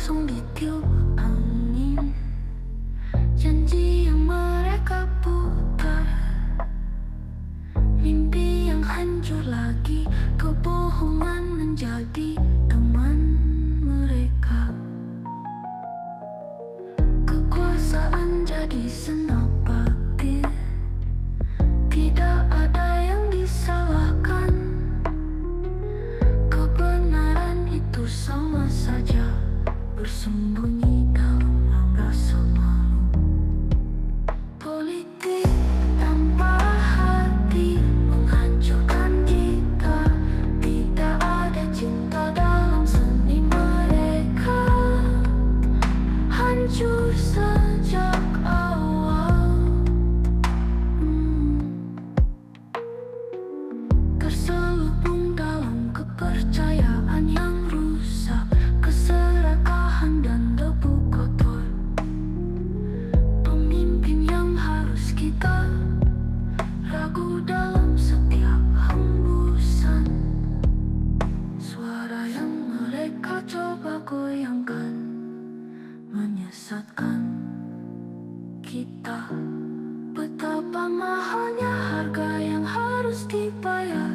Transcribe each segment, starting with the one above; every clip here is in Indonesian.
kosong ditiup angin. Janji yang mereka putar, mimpi yang hancur lagi. Kebohongan menjadi teman mereka. Kekuasaan jadi senapati, tidak ada yang disalahkan. Kebenaran itu sama saja bersembunyi dalam rasa malu. Politik tanpa hati menghancurkan kita. Tidak ada cinta dalam seni mereka. Hancur sejak awal. Terselubung dalam kepercayaan yang rusak, keserakahan dan debu kotor. Pemimpin yang harus kita ragu dalam setiap hembusan. Suara yang mereka coba goyangkan menyesatkan kita. Betapa mahalnya harga yang harus dibayar.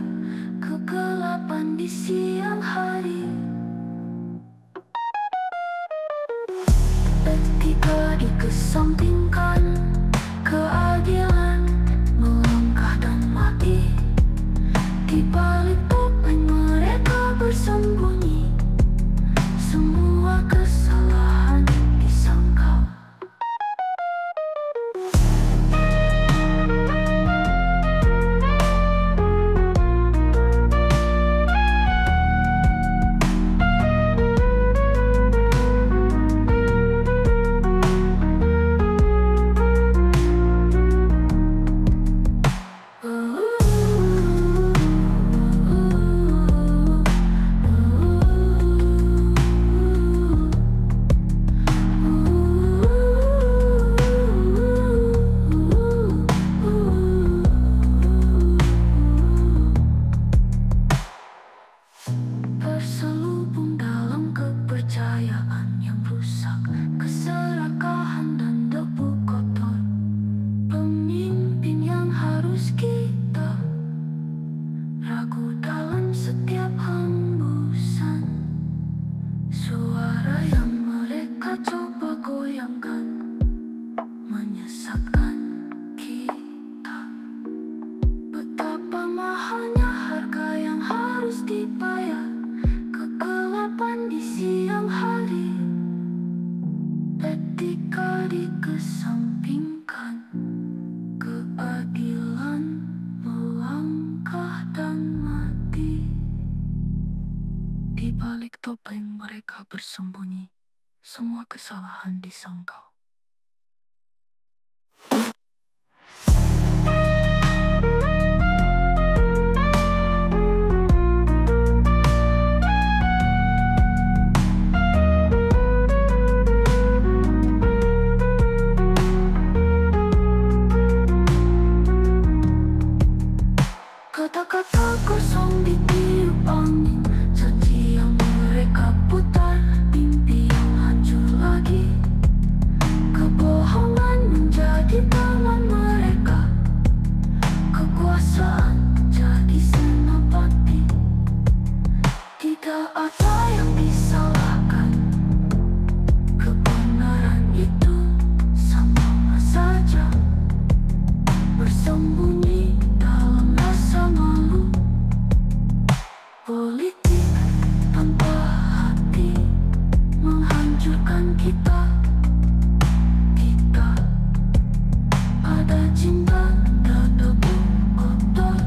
Kegelapan di siang hari. Etika dikesampingkan, keadilan melangkah dan mati. Di balik topeng mereka bersembunyi, semua kesalahan disangkal. Terselubung dalam kepercayaan yang rusak, keserakahan dan debu kotor. Pemimpin yang harus kita ragu dalam setiap hembusan. Suara yang mereka coba goyangkan menyesatkan kita. Betapa mahalnya harga yang harus dibayar. Kegelapan di siang hari. Etika dikesampingkan, keadilan melangkah dan mati. Di balik topeng mereka bersembunyi, semua kesalahan disangkal. Kata-kata kosong ditiup angin. Janji yang mereka putar, mimpi yang hancur lagi. Kebohongan menjadi teman mereka. Kekuasaan jadi senapati. Tidak ada yang disalahkan. Kebenaran itu sama saja bersembunyi dalam rasa malu. Politik tanpa hati menghancurkan kita. Kita ada cinta dan debu kotor.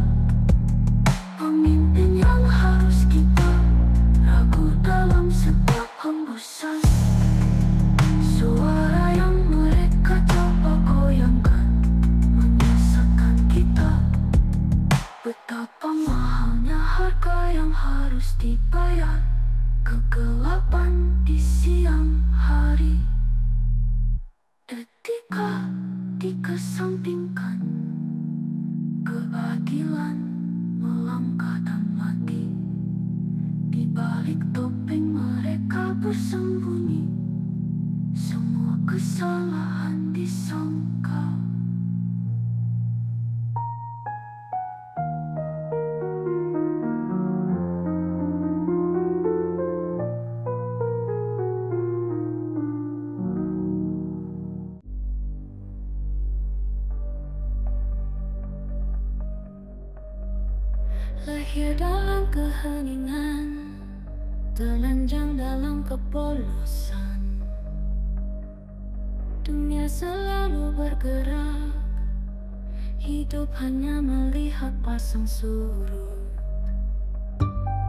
Pemimpin yang harus kita ragu dalam setiap hembusan. Suara yang mereka coba goyangkan menyesatkan kita. Betapa mahalnya harga yang harus dibayar. Kegelapan di siang hari. Etika dikesampingkan, keadilan melangkah dan mati. Di balik topeng mereka bersembunyi, kesalahan disangkal. Lahir dalam keheningan, telanjang dalam kepolosan. Dunia selalu bergerak, hidup hanya melihat pasang surut.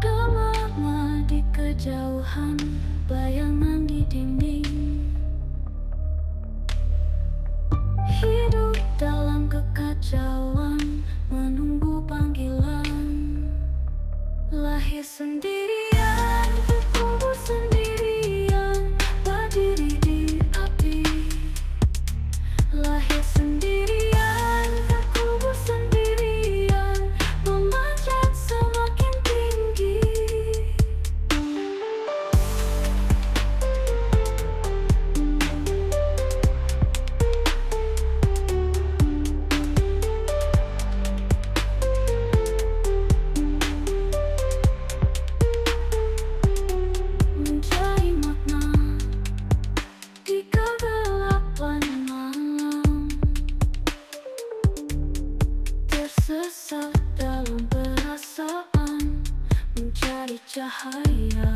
Demam di kejauhan, bayangan di dinding. Hidup dalam kekacauan, menunggu panggilan. Lahir sendirian, bertumbuh sendirian, berdiri di api. Lahir sendirian, bertumbuh sendirian, memanjat semakin tinggi. Mencari makna di kegelapan malam, tersesat dalam perasaan, mencari cahaya.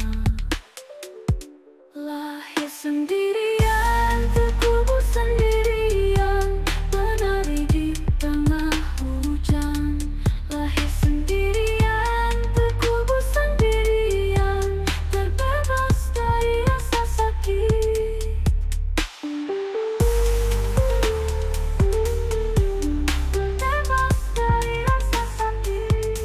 Lahir sendirian, terkubur sendirian, menari di tengah hujan. Lahir sendirian, terkubur sendirian, terbebas dari rasa sakit. Terbebas dari rasa sakit.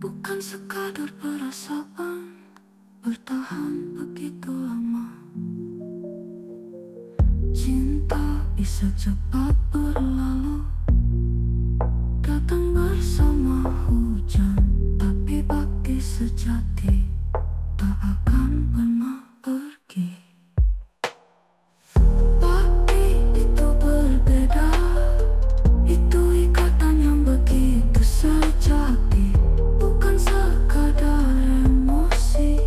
bukan sekadar perasaan bertahan begitu lama. Cinta bisa cepat berlalu, datang bersama hujan, tapi bakti sejati tak akan pernah pergi. Bakti itu berbeda, itu ikatan yang begitu sejati, bukan sekadar emosi,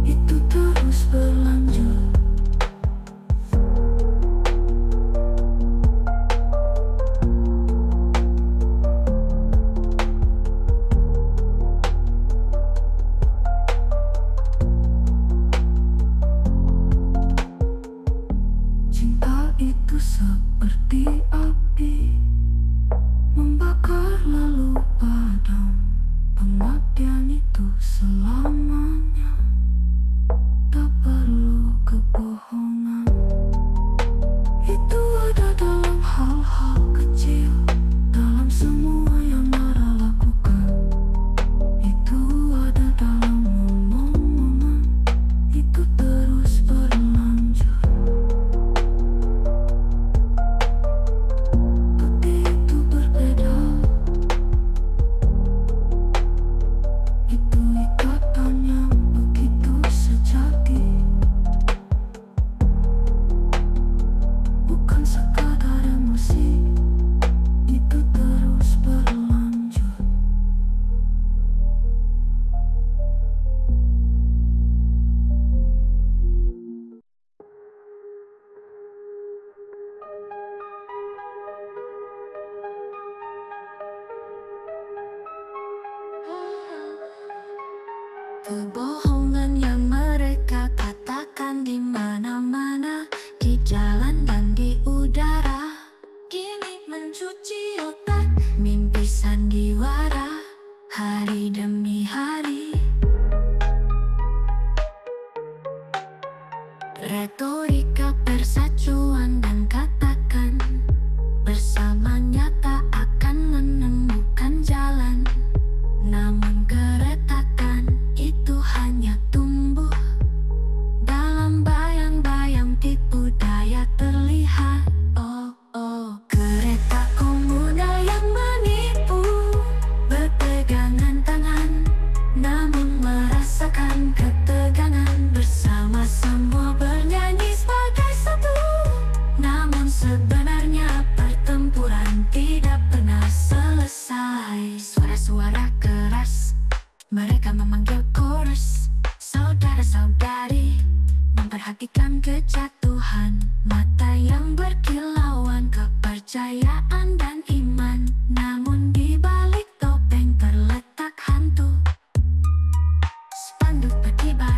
itu terus berlanjut. Cinta itu seperti api, membakar lalu padam. Pengabdian itu selamanya, tak perlu kebohongan. Itu ada dalam hal-hal kecil, dalam semua yang Nara lakukan. Itu ada dalam momen-momen, itu terus berlanjut. Bukti itu berbeda, itu ikatan yang begitu sejati, bukan sekadar emosi, itu terus berlanjut. Kebohongan yang mereka katakan di mana-mana, di jalan dan di udara, kini mencuci otak, mimpi sandiwara, hari demi hari. Retorika persacuan dan katakan, bersamanya tak akan menemukan jalan. Namun keretakan itu hanya tumbuh dalam bayang-bayang, tipu daya terlihat. Oh, oh, kereta komuter yang menipu, berpegangan tangan, namun merasakan ketegangan. Bersama semua bernyanyi sebagai satu, namun sebenarnya pertempuran tidak pernah selesai. Suara-suara keras, mereka memanggil chorus, saudara-saudari, memperhatikan kejatuhan, mata yang berkilauan, kepercayaan dan iman. Namun di balik topeng terletak hantu. Spanduk berkibar,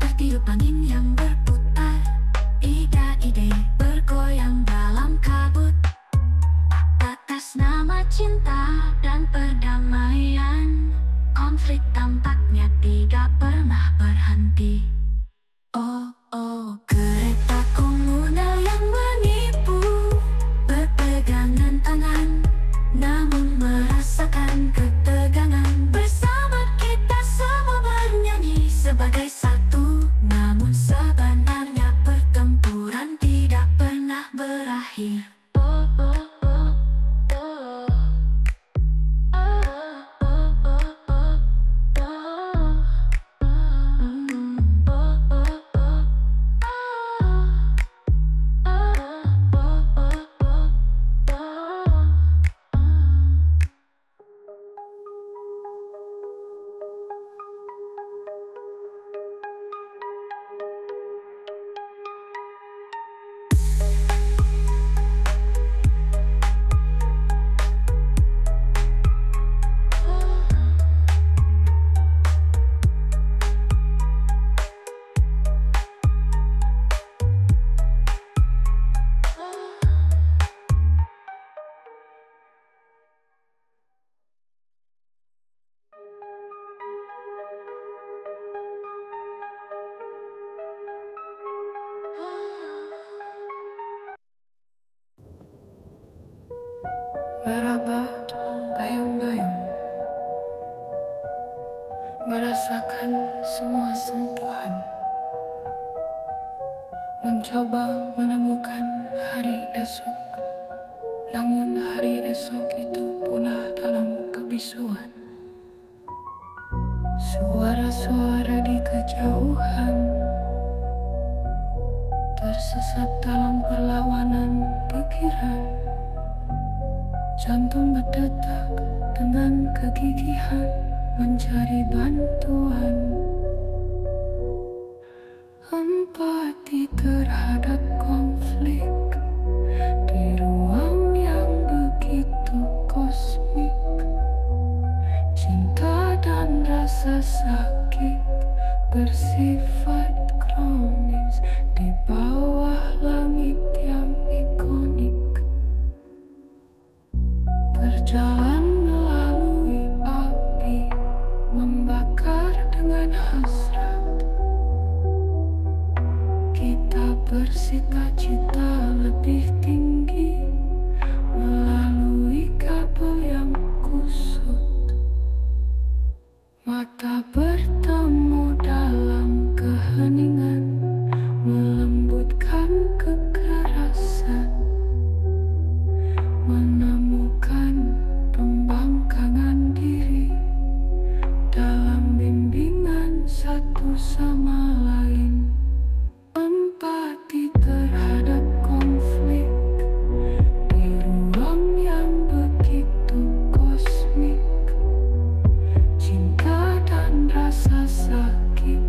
tertiup angin yang berputar, ide-ide bergoyang dalam kabut. Atas nama cinta dan perdamaian, konflik tampaknya tidak pernah berhenti. Oh, oh, kereta komuter yang menipu, berpegangan tangan, namun merasakan ketegangan. Bersama kita semua bernyanyi sebagai satu, namun sebenarnya pertempuran tidak pernah berakhir. Oh, oh, oh, oh. Meraba, dayung-dayung, merasakan semua sentuhan, mencoba menemukan hari esok. Namun hari esok itu punah dalam kebisuan. Suara-suara di kejauhan tersesat dalam perlawanan pikiran. Jantung berdetak dengan kegigihan mencari bantuan. Empati terhadap konflik di ruang yang begitu kosmik. Cinta dan rasa sakit bersifat kronis di bawah langit yang ikonik. Berjalan melalui api, membakar dengan hasrat. Kita bersita-cita lebih tinggi melalui kabel yang kusut. Mata bertemu dalam keheningan, melembutkan kekerasan, menemukan pembangkangan diri dalam bimbingan satu sama lain. Empati terhadap konflik di ruang yang begitu kosmik. Cinta dan rasa sakit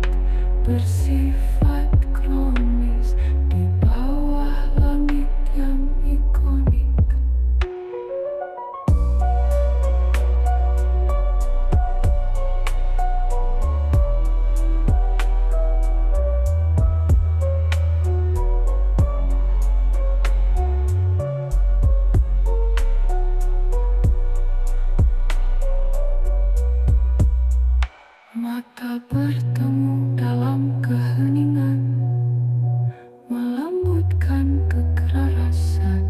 bersifat kronis di bawah langit yang ikonik. Mata bertemu dalam keheningan, melembutkan kekerasan,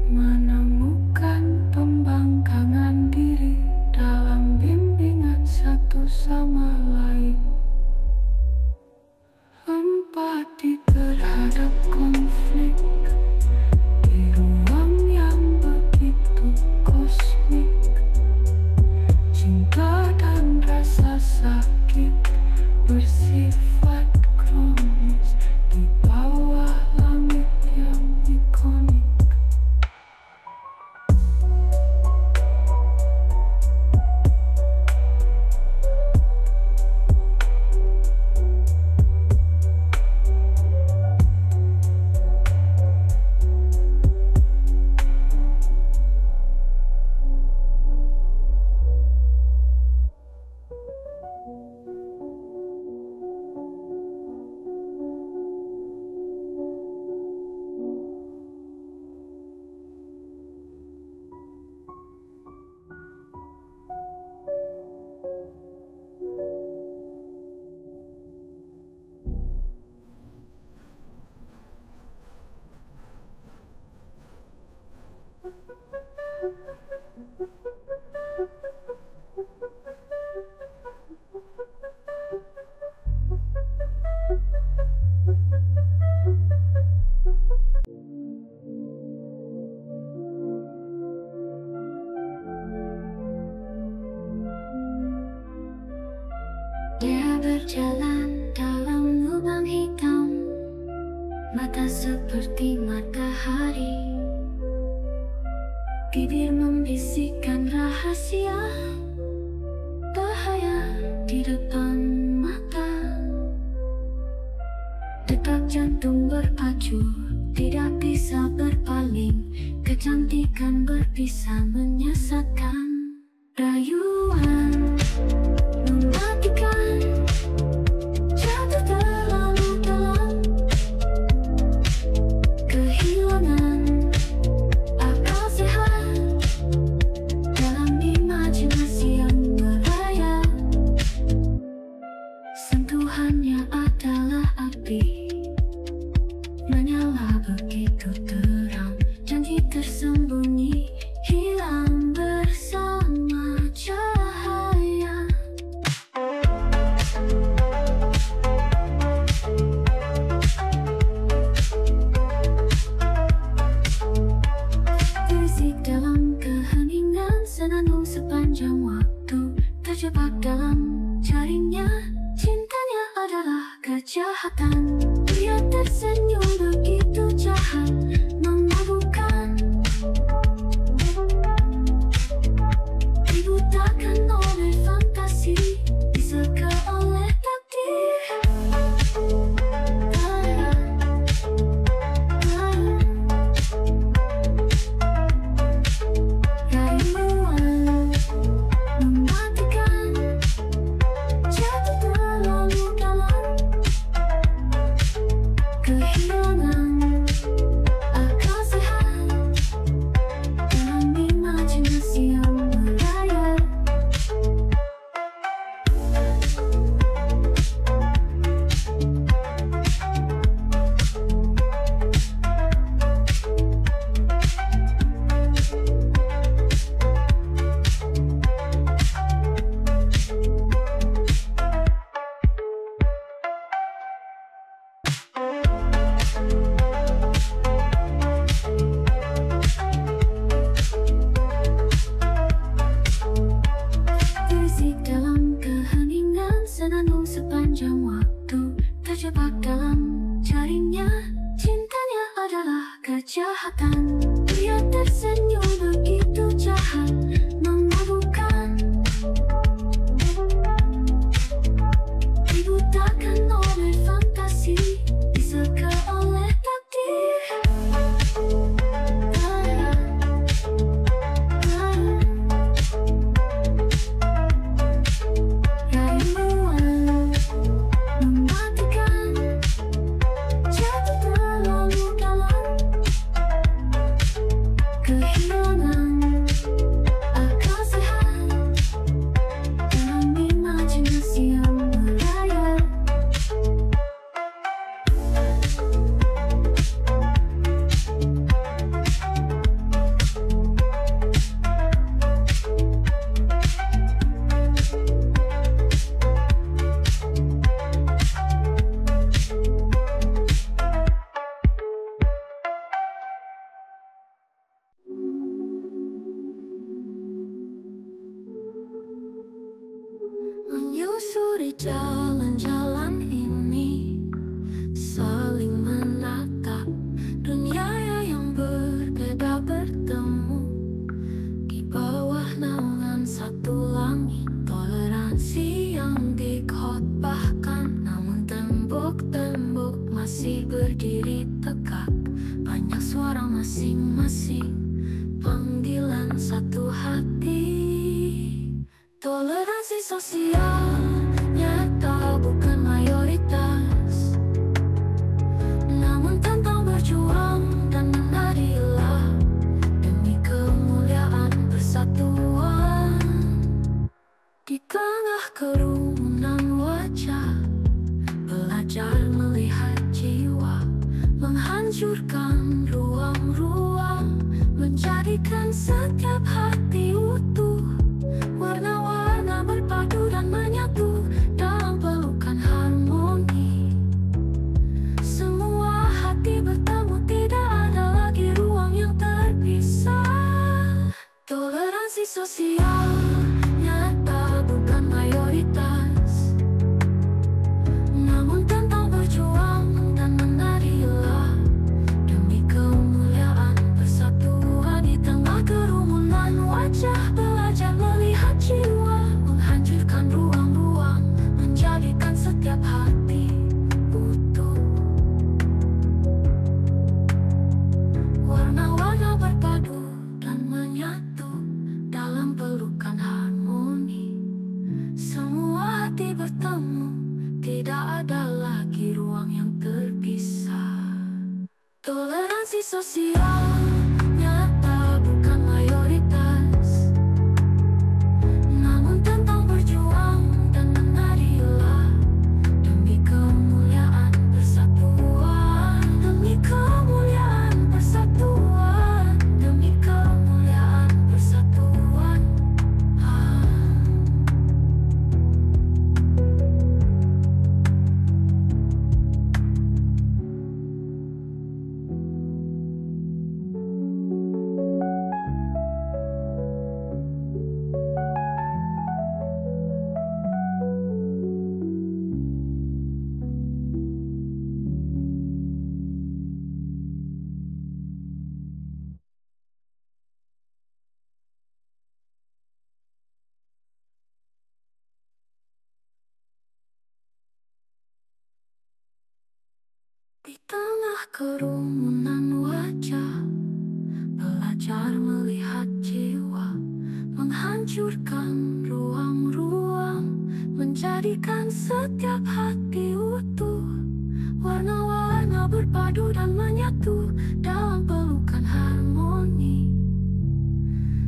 menemukan pembangkangan diri dalam bimbingan satu sama lain. Empati terhadap konflik di ruang yang begitu kosmik. Cinta dan rasa sakit bersifat kronis di bawah langit yang ikonik. Dia berjalan dalam lubang hitam, mata seperti matahari, bibir membisikkan rahasia, bahaya di depan mata. Detak jantung berpacu, tidak bisa berpaling, kecantikan berpisah menyesatkan. Rayuan mematikan, jatuh terlalu dalam, kehilangan akal sehat dalam imajinasi yang merayap. terjebak dalam jaringnya. Cintanya adalah kejahatan. Dia tersenyum begitu jahat, memabukkan. Dibutakan oleh fantasi, diseka oleh takdir. Rayuan mematikan, jatuh terlalu dalam, kehilangan akal sehat dalam imajinasi yang merayap. Berisik dalam keheningan, senandung sepanjang waktu, terjebak dalam jaringnya. Cintanya adalah kejahatan. Dia tersenyum begitu jahat, memabukkan. Dibutakan oleh fantasi, diseka oleh takdir. Rayuan mematikan, jatuh terlalu dalam, kehilangan akal sehat dalam imajinasi yang merayap. Menyusuri jalan-jalan ini, saling menatap dunia yang berbeda bertemu di bawah naungan satu langit. Toleransi yang dikhotbahkan, namun tembok-tembok masih berdiri tegak. Banyak suara masing-masing, panggilan satu hati. Toleransi sosial nyata, bukan mayoritas, namun tentang berjuang dan menarilah demi kemuliaan persatuan. Di tengah kerumunan wajah, belajar melihat jiwa, menghancurkan ruang-ruang, menjadikan setiap hati utuh. Warna-warna berpadu dan menyatu dalam pelukan harmoni. Semua hati bertemu, tidak ada lagi ruang yang terpisah. Toleransi sosial nyata, bukan mayoritas, namun tentang berjuang dan menarilah demi kemuliaan persatuan. Di tengah kerumunan wajah, belajar melihat jiwa, menghancurkan ruang-ruang, menjadikan setiap hati utuh. Warna-warna berpadu dan menyatu dalam pelukan harmoni. Semua hati bertemu, tidak ada lagi ruang yang terpisah. Toleransi sosial nyata, bukan mayoritas, namun tentang berjuang dan menarilah demi kemuliaan persatuan. Demi kemuliaan persatuan, demi kemuliaan persatuan. kerumunan wajah, belajar melihat jiwa, menghancurkan ruang-ruang, menjadikan setiap hati utuh. Warna-warna berpadu dan menyatu dalam pelukan harmoni.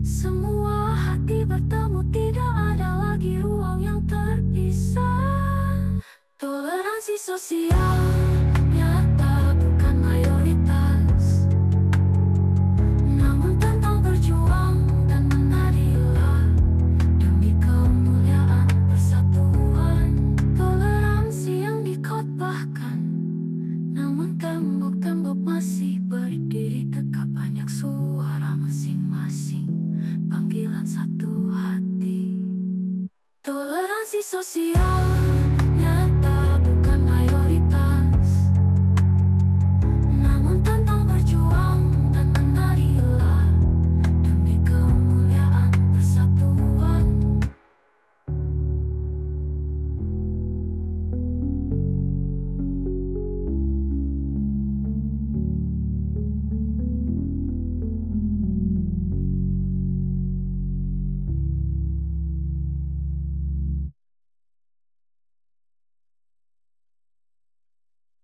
Semua hati bertemu, tidak ada lagi ruang yang terpisah. Toleransi sosial nyata, bukan mayoritas, namun tentang berjuang dan menarilah demi kemuliaan persatuan. Toleransi yang dikotbahkan, namun tembok-tembok masih berdiri tegak. Banyak suara masing-masing, panggilan satu hati. Toleransi sosial nyata, bukan mayoritas, namun tentang berjuang dan menarilah demi kemuliaan persatuan.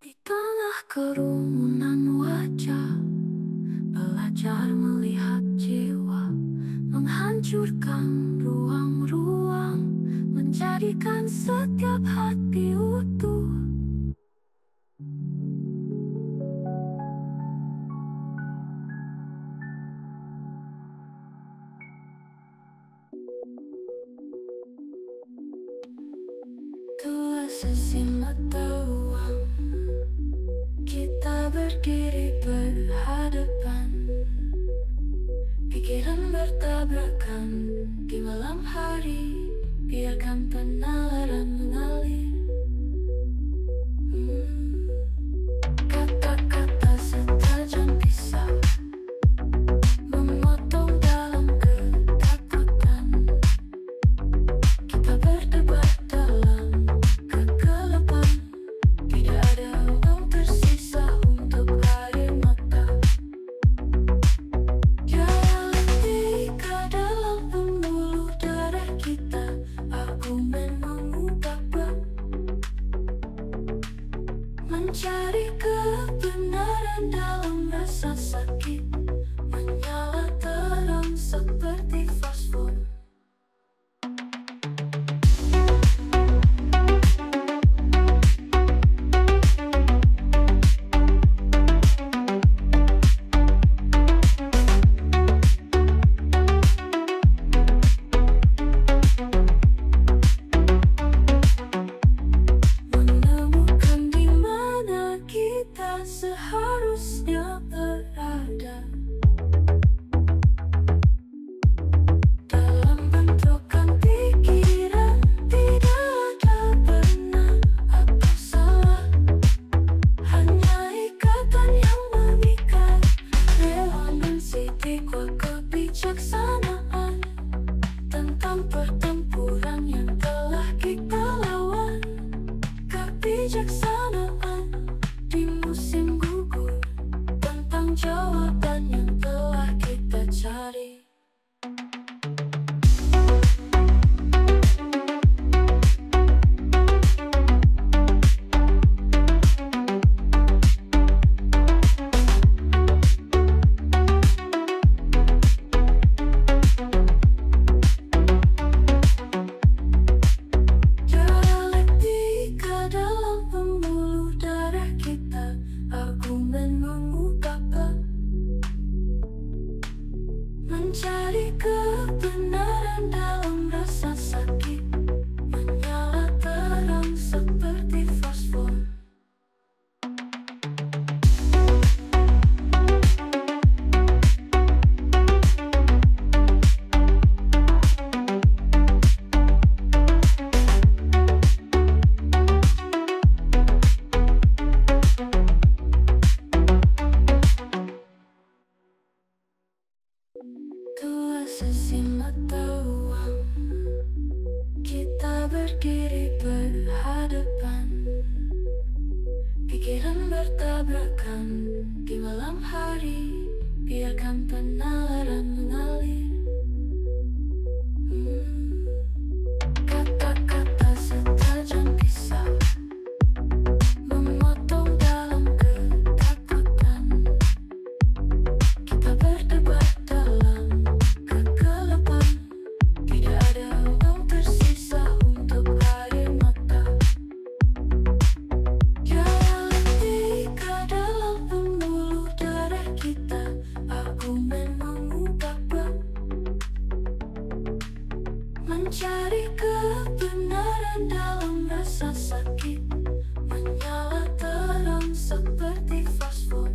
Di tengah kerumunan wajah, belajar melihat jiwa, menghancurkan ruang-ruang, menjadikan setiap hati utuh. Dua sisi mata uang, kita berdiri berhadapan, pikiran bertabrakan di malam hari. Biarkan penalaran mengalir. Kata-kata setajam pisau memotong dalam ketakutan. Kita berdebat dalam kegelapan, tidak ada ruang tersisa untuk air mata. Dialektika dalam pembuluh darah kita, argumen mengubah bab, mencari kebenaran dalam rasa sakit, menyala terang seperti fosfor. Menemukan di mana kita seharusnya berada, dalam bentrokan pikiran tidak ada benar atau salah, hanya ikatan yang mengikat. Relevansi kuat kebijaksanaan tentang pertempuran yang telah kita lawan. Kebijaksanaan di musim gugur, tentang jawaban yang telah kita cari. Dialektika dalam pembuluh darah kita, argumen mengubah bab, mencari kebenaran dalam rasa sakit, menyala terang seperti fosfor. Dua sisi mata uang, kita berdiri berhadapan, Pikiran bertabrakan di malam hari, biarkan penalaran mengalir. Kata-kata setajam pisau memotong dalam ketakutan. Kita berdebat dalam kegelapan, tidak ada ruang tersisa untuk air mata. Jalan tiga dalam pembuluh darah kita, argumen mengubah bab, mencari kebenaran dalam rasa sakit, menyala terang seperti fosfor.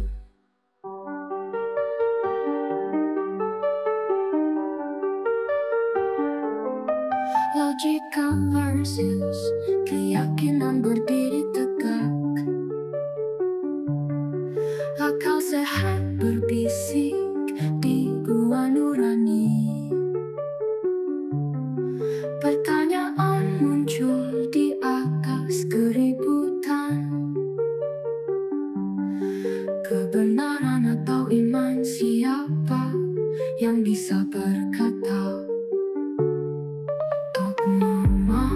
Logika versus keyakinan berdiri tegak. Akal sehat berbisik di gua nurani. Pertanyaan muncul di atas keributan. Kebenaran atau iman, siapa yang bisa berkata? Dogma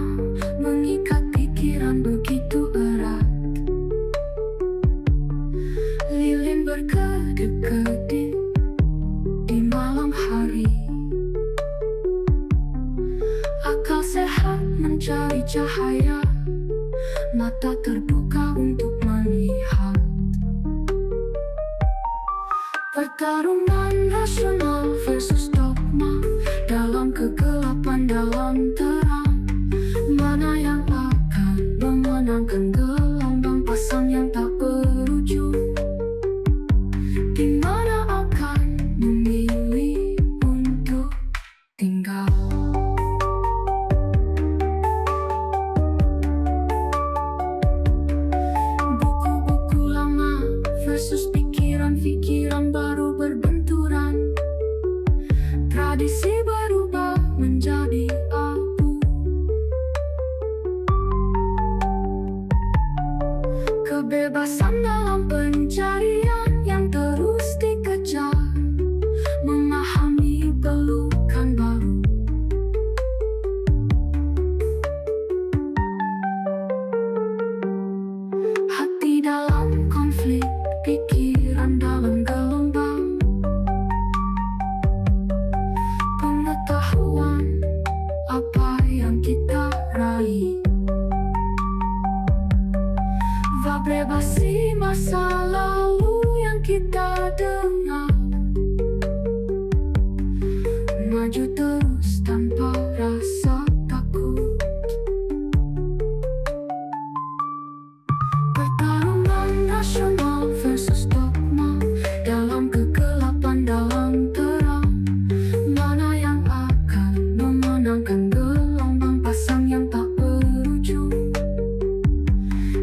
mengikat pikiran begitu erat. Lilin berkedip-kedip di malam hari. Akal sehat mencari cahaya, mata terbuka untuk melihat. Pertarungan rasional versus dogma, dalam kegelapan, dalam terang. Mana yang akan memenangkan gelombang pasang yang tak berujung? Di mana akan memilih untuk tinggal? Buku-buku lama versus pikiran-pikiran baru berbenturan. Tradisi berubah menjadi abu. Kebebasan dalam pencarian yang terus dikejar, memahami pelukan baru. Hati dalam konflik, pikiran dalam gelombang. Pengetahuan apa yang kita raih, vibrasi masa lalu yang kita dengar. Maju terus tanpa rasa takut. Pertarungan rasional versus dogma, dalam kegelapan, dalam terang. Mana yang akan memenangkan gelombang pasang yang tak berujung?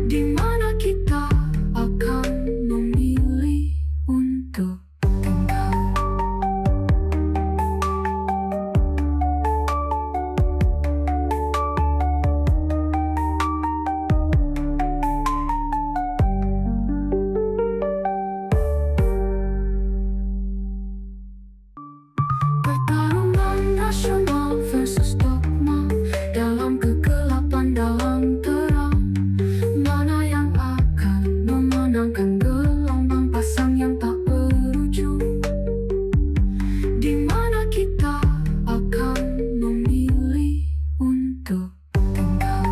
Di mana kita akan memilih untuk tinggal? Pertarungan rasional versus dogma, dalam kegelapan, dalam terang. Mana yang akan memenangkan gelombang pasang yang tak berujung? Di mana kita akan memilih untuk tinggal?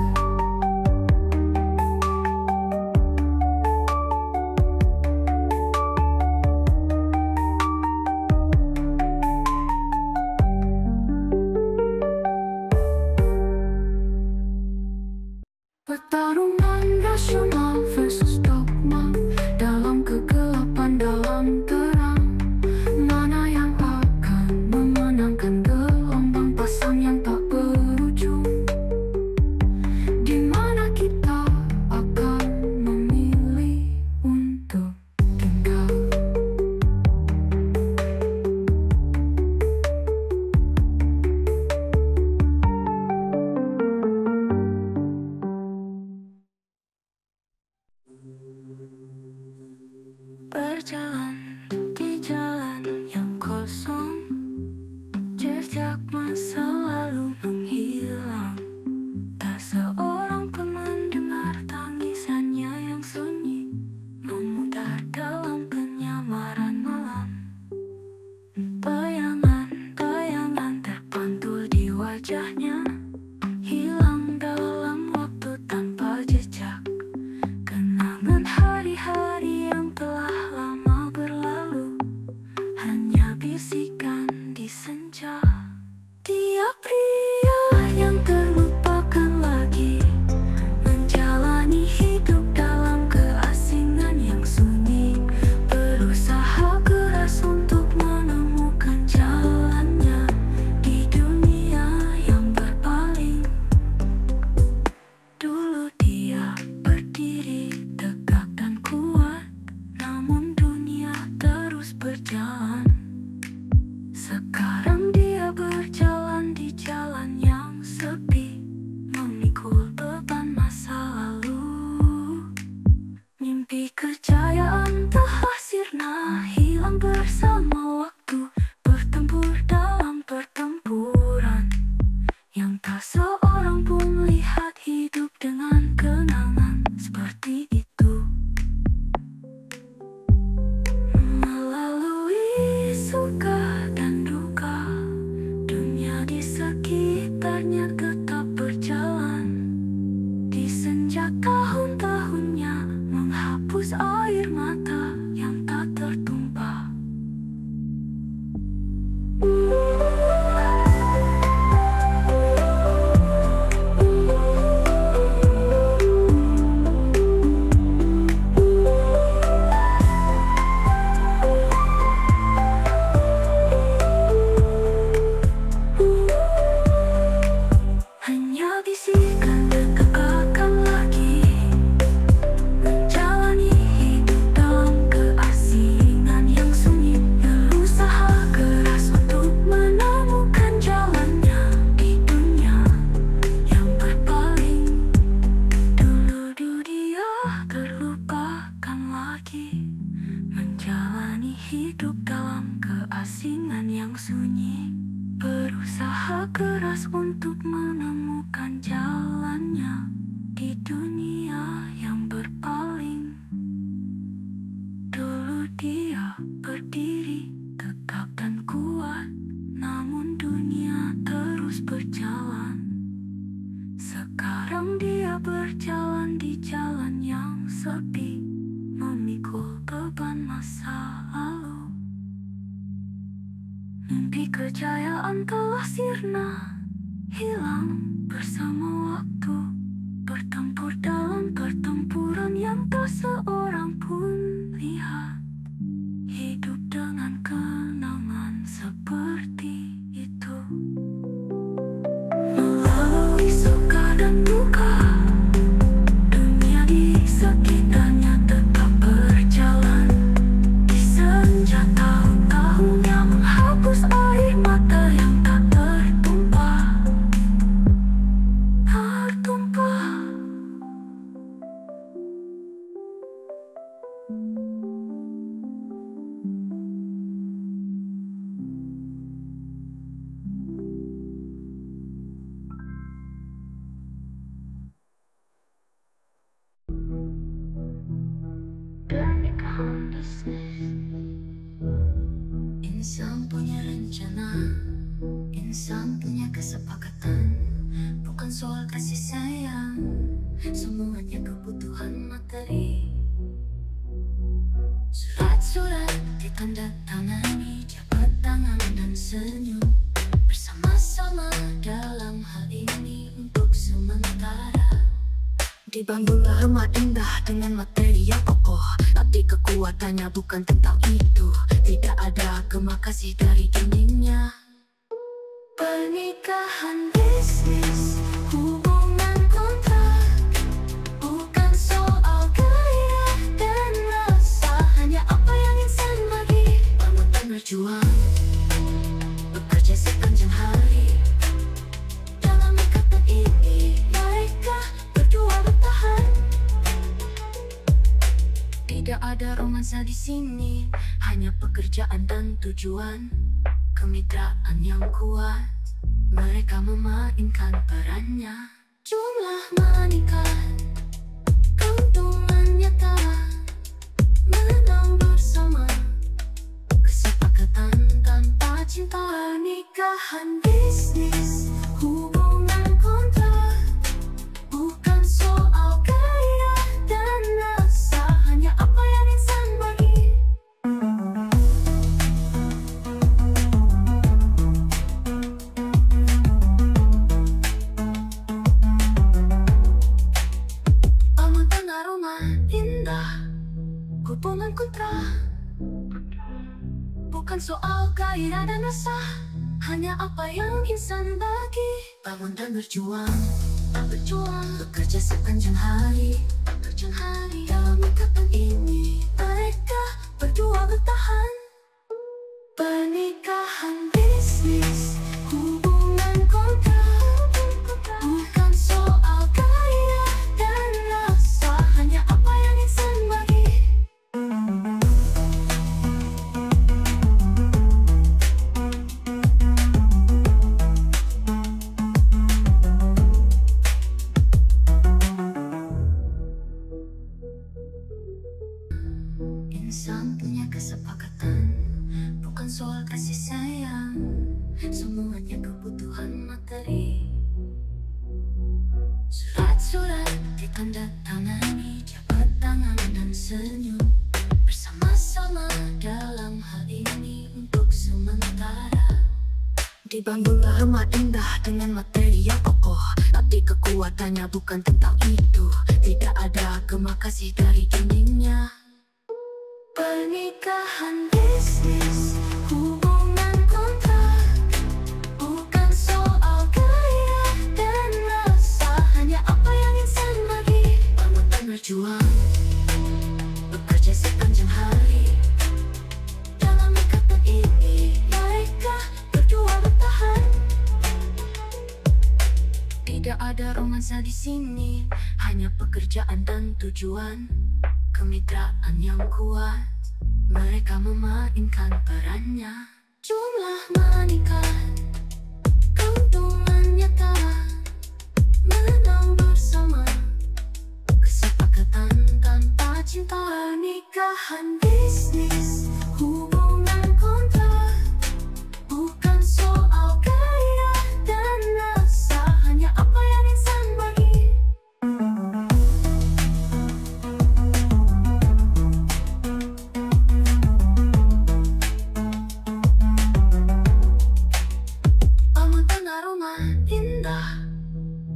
Pertarungan rasional versus dogma, dalam kegelapan, dalam terang. Mana yang akan memenangkan gelombang pasang yang tak berujung? Di mana kita akan memilih untuk tinggal? Tak seorang pun melihat hidup dengan kenangan seperti itu. Melalui suka dan duka, dunia di sekitarnya tetap berjalan. Di senja tahun-tahunnya menghapus air mata yang tak tertumpah. Hanya bisikan dekat akan lagi menjalani hidup dalam keasingan yang sunyi. Berusaha keras untuk menemukan jalannya di dunia yang berpaling. Dulu dia terlupakan lagi menjalani hidup dalam keasingan yang sunyi. Berusaha keras untuk menemukan jalannya di dunia yang berpaling. Dulu dia berdiri tegak dan kuat, namun dunia terus berjalan. Sekarang dia berjalan di jalan yang sepi, memikul beban masa lalu. Mimpi kejayaan telah sirna, hilang bersama waktu. Bertempur dalam pertempuran yang tak seorang pun lihat. Hidup dengan kenangan seperti itu. Melalui suka dan duka, dunia di sekitarnya tetap berjalan. Di senja tahun-tahunnya menghapus air mata yang tak tertumpah. Pernikahan bisnis. Insan punya rencana, insan punya kesepakatan. Bukan soal kasih sayang, semuanya kebutuhan materi. Surat-surat ditandatangani, jabat tangan dan senyum. Bersama-sama dalam hal ini untuk sementara. Dibangunlah rumah indah dengan materi yang kokoh, tapi kekuatannya bukan tentang itu. Tidak ada gema kasih dari dindingnya. Pernikahan bisnis, hubungan kontrak, bukan soal gaya dan rasa. Hanya apa yang insan bagi, bangun dan berjuang, bekerja sepanjang hari. Dalam ikatan ini mereka berdua bertahan. Tidak ada romansa di sini, hanya pekerjaan dan tujuan. Kemitraan yang kuat, mereka memainkan perannya. Jumlah meningkat, keuntungan nyata, menang bersama, kesepakatan tanpa cinta. Pernikahan bisnis, hubungan kontrak, bukan soal gaya dan rasa. Hanya apa yang insan bagi. Bangun tengah rumah indah, hubungan kontrak, bukan soal gairah dan rasa. Hanya apa yang insan bagi. Bangun dan berjuang, bekerja sepanjang hari. Dalam ikatan ini mereka berdua bertahan. Pernikahan bisnis, hubungan kontrak, bukan soal gaya dan rasa. Hanya apa yang insan bagi. Surat-surat ditandatangani, jabat tangan dan senyum, bersama-sama dalam hal ini untuk sementara. Dibangunlah rumah indah dengan materi yang kokoh, tapi kekuatannya bukan tentang itu. Tidak ada gema kasih dari dindingnya. Pernikahan bisnis, hubungan kontrak, bukan soal gaya dan rasa, hanya apa yang insan bagi. Bangun dan berjuang, bekerja sepanjang hari. Dalam ikatan ini, mereka berdua bertahan. Tidak ada romansa di sini, hanya pekerjaan dan tujuan. Kemitraan yang kuat, mereka memainkan perannya. Jumlah meningkat, keuntungan nyata, menang bersama, kesepakatan tanpa cinta. Pernikahan bisnis, hubungan kontrak, bukan soal gaya dan rasa, hanya apa yang insan bagi. Bangun tengah rumah indah,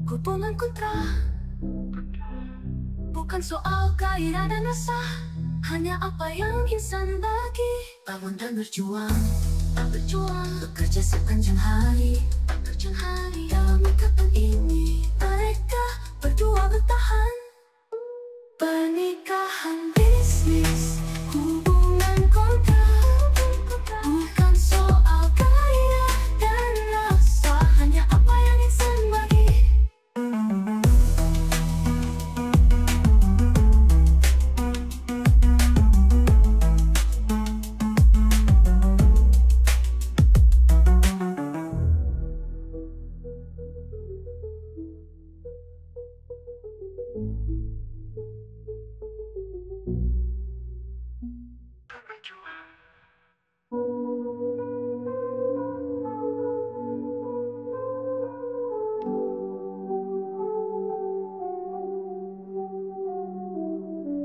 hubungan kontrak, bukan soal gaya dan rasa, hanya apa yang insan bagi. Bangun dan berjuang, bekerja sepanjang hari. Dalam ikatan ini, mereka berdua bertahan. Pernikahan bisnis, hubungan kontrak, bukan soal gaya dan rasa, hanya apa yang insan bagi.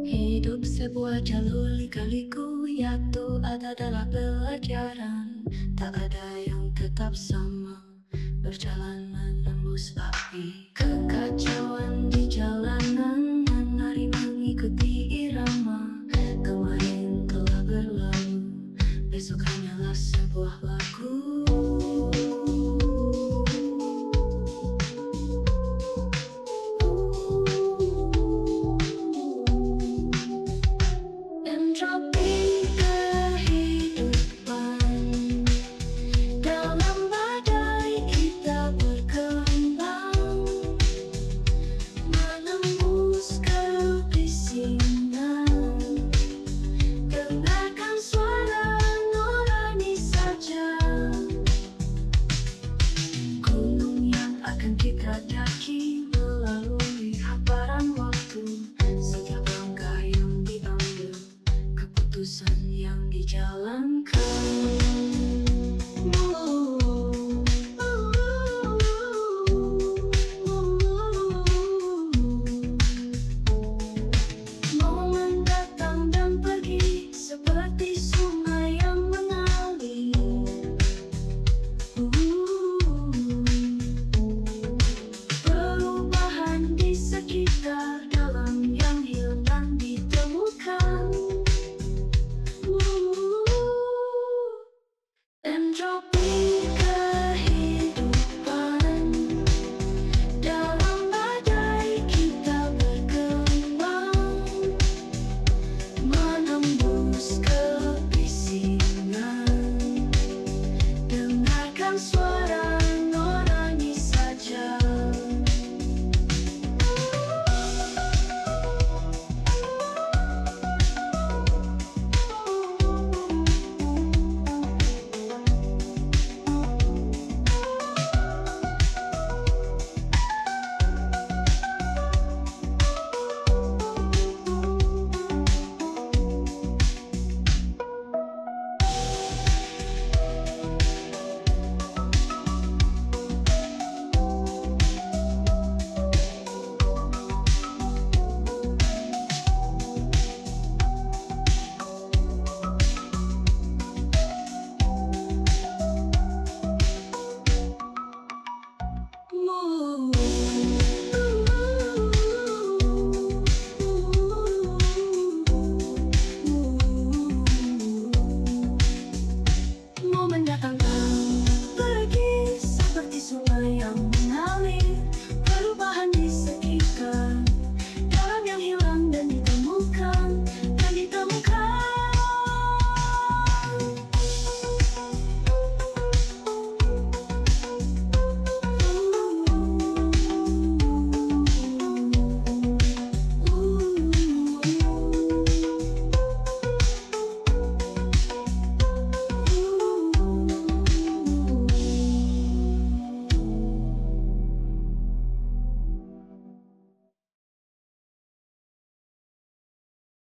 Hidup sebuah jalur lika-liku, yaitu adalah pelajaran. Tak ada yang tetap sama, berjalan menembus api. Kekacauan di jalanan, menari mengikuti irama. Kemarin telah berlalu, besok hanyalah sebuah lagu. Entropi kehidupan, dalam badai kita berkembang.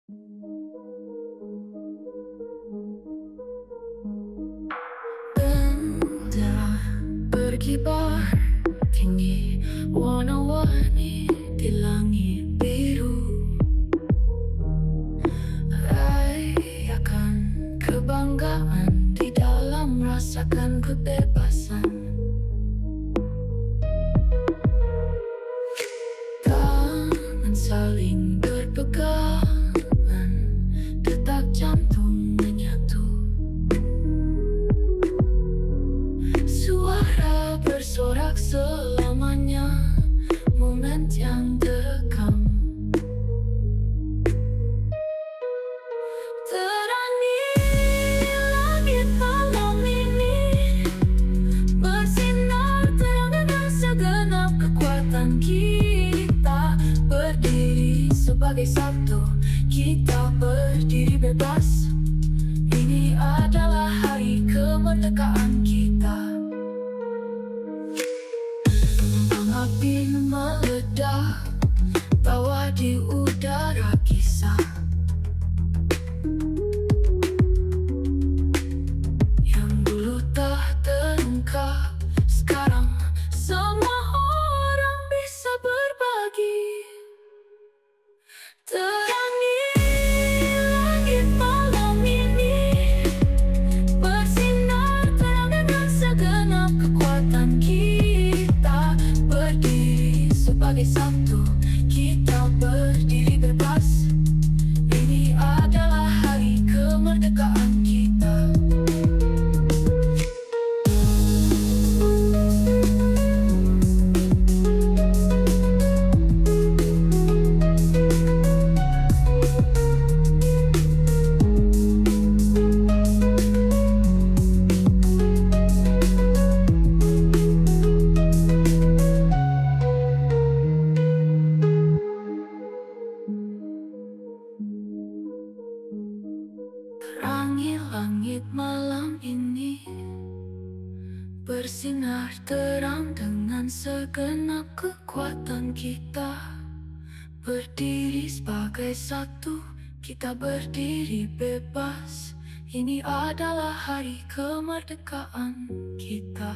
Benda berkibar tinggi, warna-warni di langit biru. Rayakan kebanggaan di dalam, rasakan kebebasan. Tangan saling berpegangan, detak jantung menyatu. Suara bersorak selamanya, momen yang terekam. Terangi langit malam ini, bersinar terang dengan segenap kekuatan kita. Berdiri sebagai satu, kita berdiri bebas. Ini adalah hari kemerdekaan kita. Api meledak, tawa di udara kisah. Yang dulu tak terungkap, sekarang semua orang bisa berbagi. Terangi langit malam ini, bersinar terang dengan segenap kekuatan kita. Berdiri sebagai satu, kita berdiri bebas. Ini adalah hari kemerdekaan kita. Terangi langit malam ini, bersinar terang dengan segenap kekuatan kita. Berdiri sebagai satu, kita berdiri bebas. Ini adalah hari kemerdekaan kita.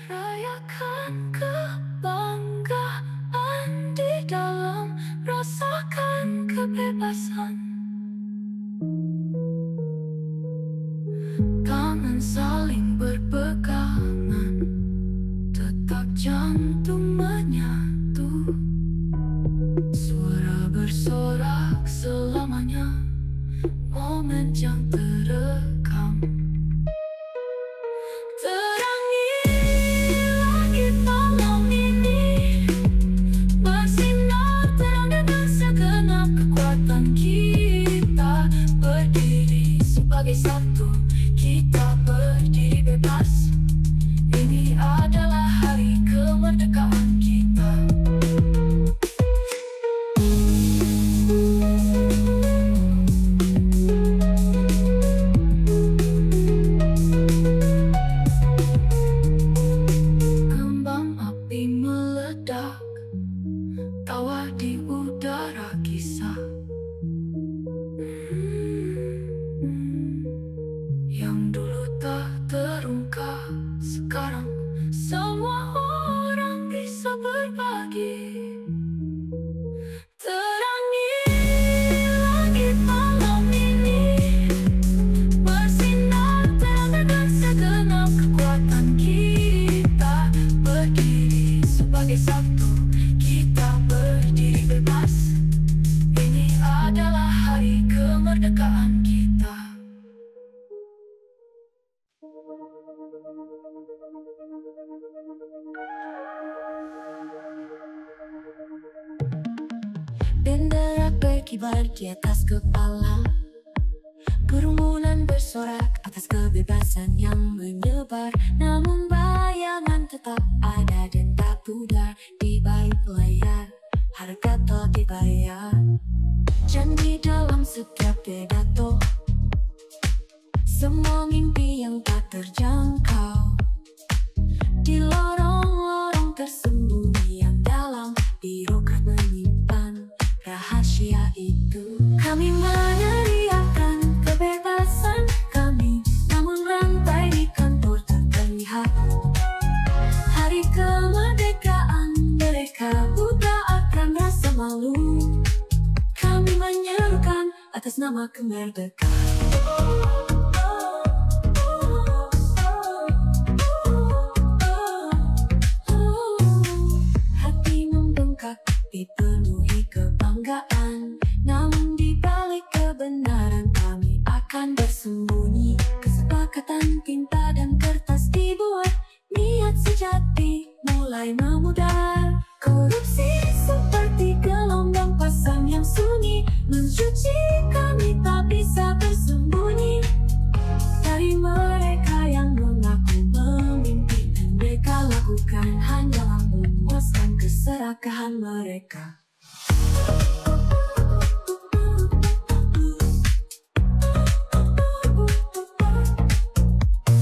Rayakan kebanggaan di dalam, rasakan kebebasan. Tangan saling berpegangan, detak jantung menyatu. Suara bersorak selamanya, momen yang terekam. Terangi langit malam ini, bersinar terang dengan segenap kekuatan kita. Berdiri sebagai satu, kita berdiri bebas. Ini adalah hari kemerdekaan kita. Kembang api meledak, tawa di udara kisah. Yang dulu tak terungkap, sekarang semua orang bisa berbagi. Terangi langit malam ini, bersinar terang dengan segenap kekuatan kita. Berdiri sebagai satu, kita berdiri bebas. Ini adalah hari kemerdekaan kita. Bendera berkibar di atas kepala, kerumunan bersorak atas kebebasan yang menyebar. Namun bayangan tetap ada dan tak pudar di balik layar. Harga telah dibayar, janji dalam setiap pidato, semua mimpi yang tak terjangkau di lorong-lorong tersembunyi yang atas nama kemerdekaan. Hati membengkak dipenuhi kebanggaan, namun di balik kebenaran kami akan bersembunyi. Kesepakatan tinta dan kertas dibuat, niat sejati mulai memudar. Korupsi seperti gelombang pasang yang sunyi, mencuci kami tak bisa bersembunyi dari mereka yang mengaku memimpin. Dan mereka lakukan hanyalah memuaskan keserakahan mereka.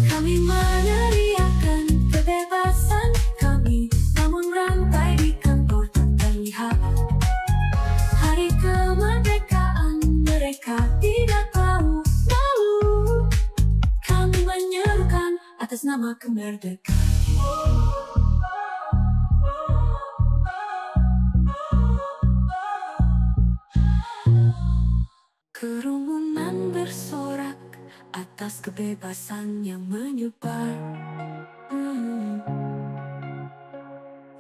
Kami meneriakan kebebasan kami, namun rantai di kantor tak terlihat. Hari kemerdekaan mereka tidak tahu malu. Kami menyerukan atas nama kemerdekaan. Kerumunan bersorak atas kebebasan yang menyebar.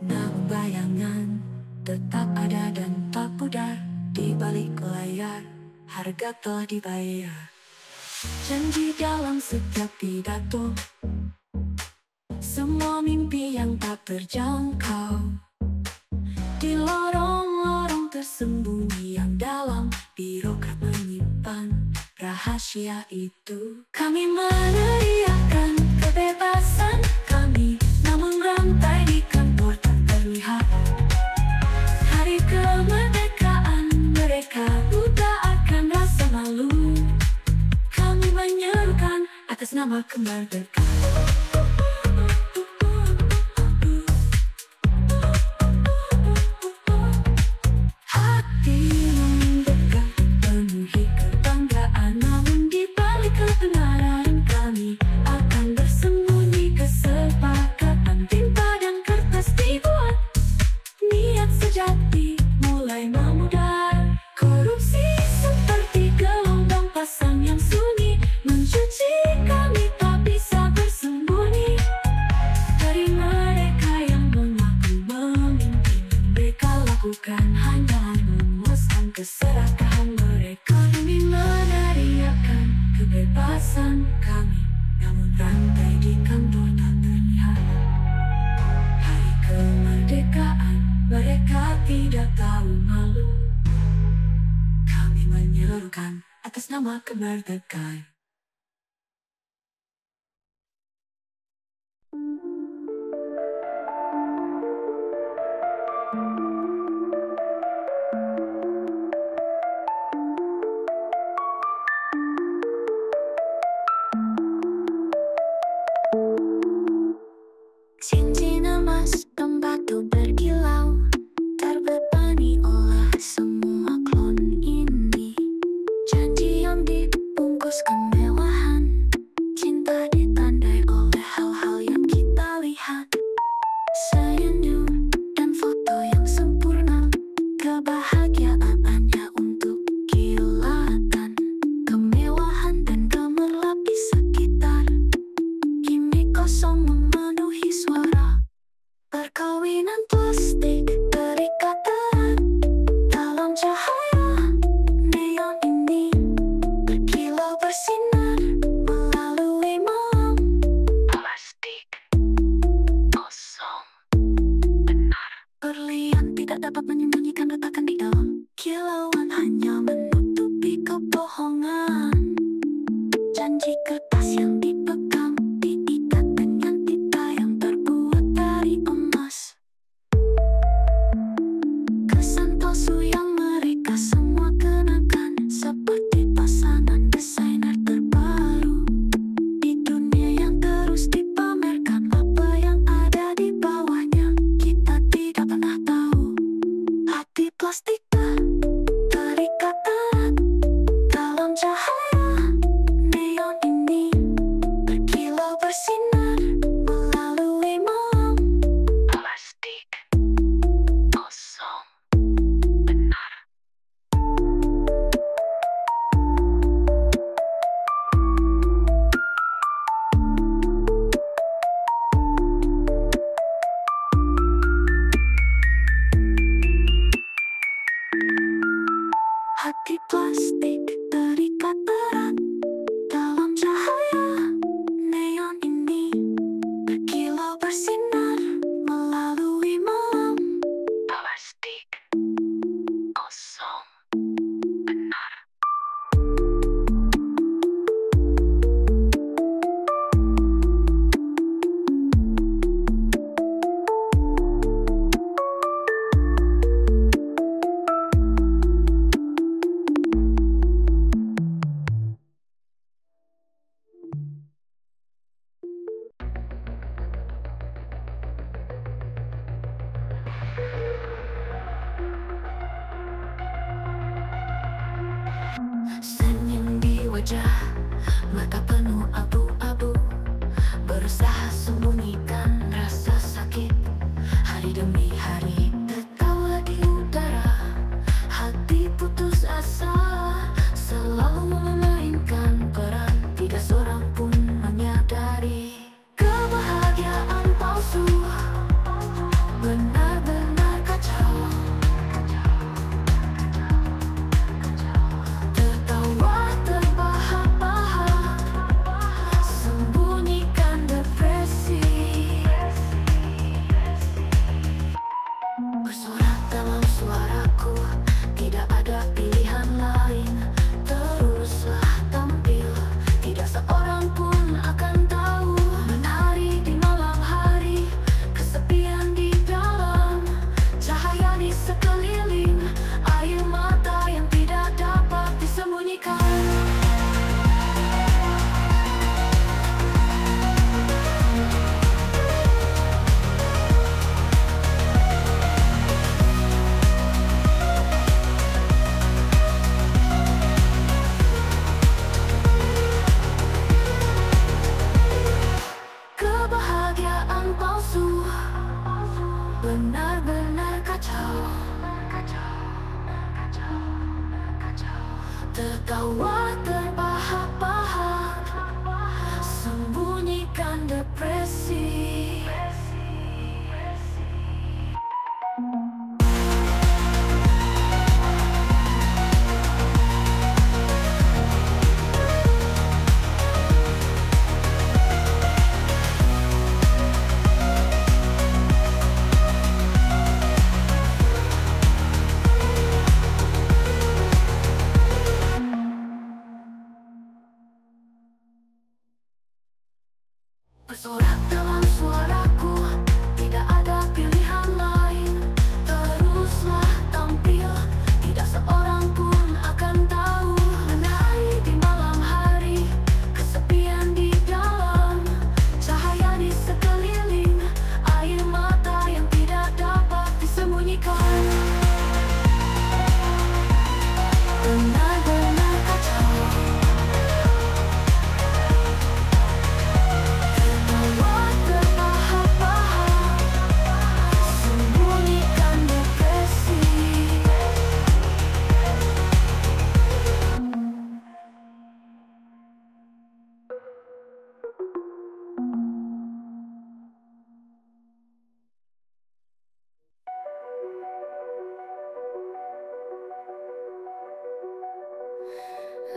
Namun bayangan tetap ada dan tak pudar. Di balik layar harga telah dibayar. Janji dalam setiap pidato, semua mimpi yang tak terjangkau. Di lorong-lorong tersembunyi yang dalam, birokrat menyimpan rahasia itu. Kami meneriakan kebebasan kami, namun rantai di kantor tak terlihat. Hari kemerdekaan mereka buta akan rasa malu. Kami menyerukan atas nama kemerdekaan. Keserakahan mereka. Kami meneriakan kebebasan kami, namun rantai di kantor tak terlihat. Hari kemerdekaan mereka tidak tahu malu. Kami menyerukan atas nama kemerdekaan. Cincin emas dan batu berkilau, terbebani oleh semua klon ini. Janji yang dibungkus kemewahan, cinta ditandai oleh hal-hal yang kita lihat. Senyum dan foto yang sempurna, kebahagiaan hanya untuk kilatan. Kemewahan dan gemerlap di sekitar, kini kosong memenuhi suara. Perkawinan plastik terikat erat dalam cahaya neon ini, berkilau bersinar melalui malam. Plastik kosong benar. Berlian tidak dapat menyembunyikan retakan di dalam. Kilauan hanya menutupi kebohongan. Janji kertas yang dipegang diikat dengan tinta yang terbuat. Mata penuh abu-abu, berusaha sembunyikan rasa sakit. Hari demi hari tertawa di udara, hati putus asa, selalu memainkan peran. Tidak seorang pun menyadari kebahagiaan palsu benar-benar kacau. Tertawa terbahak-bahak, sembunyikan depresi. Bersorak dalam suaraku, tidak ada pilihan lain. Teruslah tampil, tidak seorang pun akan tahu. Menari di malam hari, kesepian di dalam, cahaya di sekeliling, air mata yang tidak dapat disembunyikan. Kebahagiaan palsu benar-benar kacau. Tertawa terbahak-bahak, sembunyikan depresi. Bersorak dalam suaraku, tidak ada pilihan lain. Teruslah tampil, tidak seorang pun akan tahu. Menari di malam hari, kesepian di dalam, cahaya di sekeliling, air mata yang tidak dapat disembunyikan. Benar-benar kacau.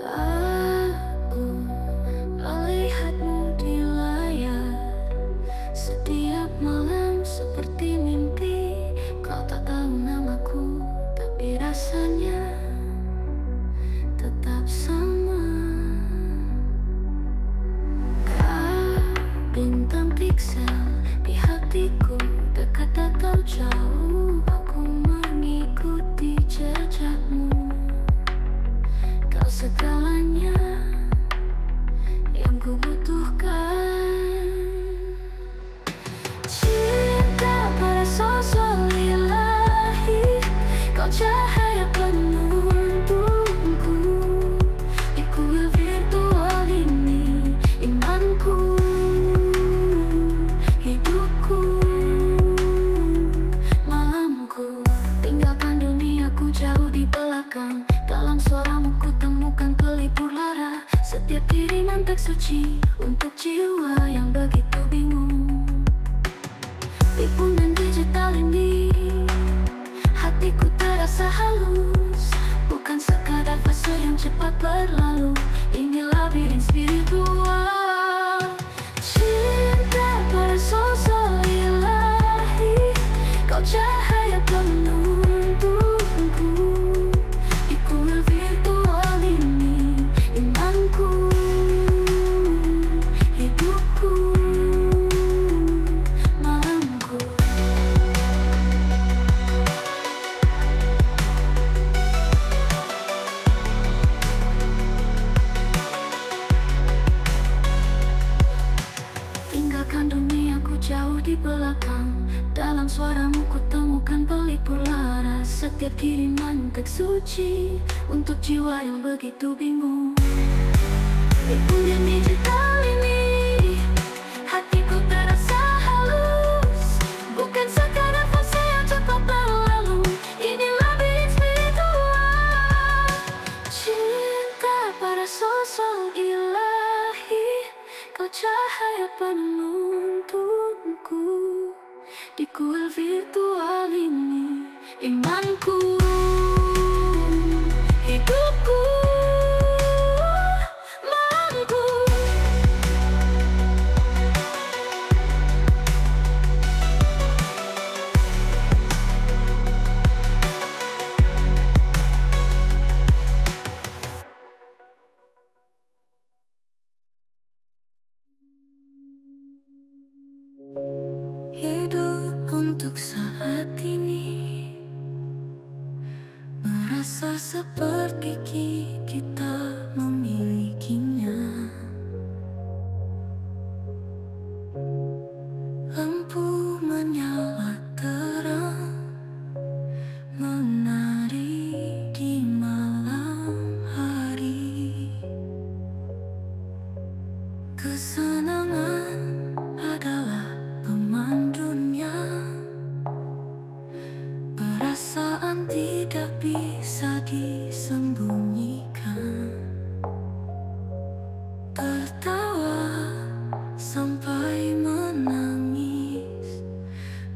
Aku melihatmu di layar setiap malam seperti mimpi. Kau tak tahu namaku, tapi rasanya tetap sama. Kau bintang piksel di hatiku, dekat atau jauh, aku mengikuti jejakmu. Kau segalanya yang ku butuhkan. Cinta pada sosok ilahi, kau cahaya penuntunku. Di kuil virtual ini, imanku, hidupku, malamku. Tinggalkan duniaku jauh di belakang, dalam suaramu ku temukan pelipur lara. Setiap kiriman teks suci untuk jiwa yang begitu bingung. Tipunan digital ini, hatiku terasa halus, bukan sekadar fase yang cepat berlalu. Ini labirin spiritual. Cinta pada sosok ilahi, kau cahaya penuntunku. Di kuil virtual ini, imanku, hidupku, malamku. Tinggalkan duniaku jauh di belakang, dalam suaramu ku temukan pelipur lara. Setiap kiriman teks suci untuk jiwa yang begitu bingung. Di dunia digital ini, hatiku terasa halus. Bukan sekadar fase yang cepat berlalu, ini lebih spiritual. Cinta pada sosok ilahi, kau cahaya penuntunku. Di kuil virtual ini, imanku, hidupku, malamku. Hidup untuk saat ini, merasa seperti kita memilikinya. Lampu menyala terang, menari di malam hari. Kesenangan adalah pemandunya, perasaan tidak bisa disembunyikan. Tertawa sampai menangis,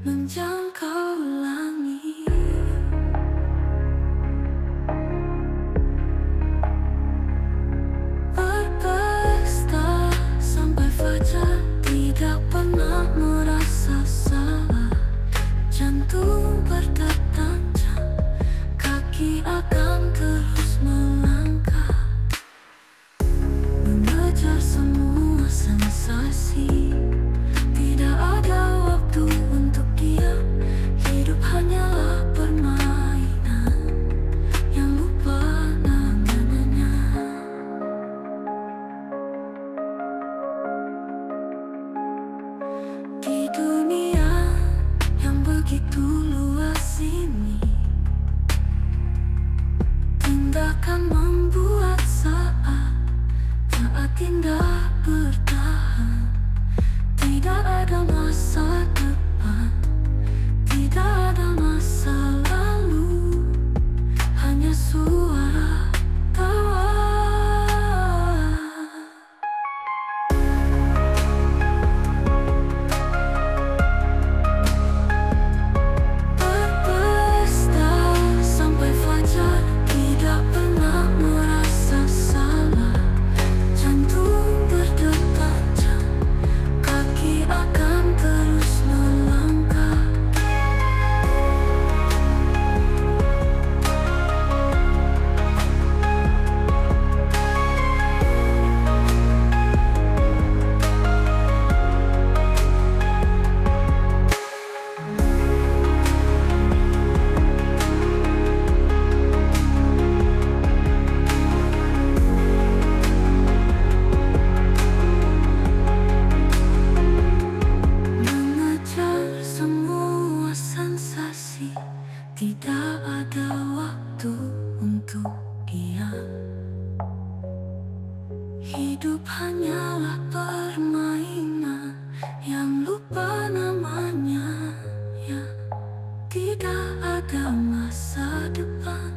menjangkau langit. Berpesta sampai fajar, tidak pernah merasa salah. Jantung berdetak, kaki akan terus melangkah, mengejar semua sensasi. Tidak ada waktu untuk diam, hidup hanyalah permainan yang lupa namanya. Di dunia yang begitu luas ini, tindakan membuat saat indah bertahan. Tidak ada masa depan, tidak ada masa lalu, hanya suara tawa. Berpesta sampai fajar, tidak pernah merasa salah. Jantung berdetak, kaki akan terus melangkah. Mengejar semua sensasi, tidak ada waktu untuk diam. Hidup hanyalah permainan yang lupa namanya, ya. Tidak ada masa depan,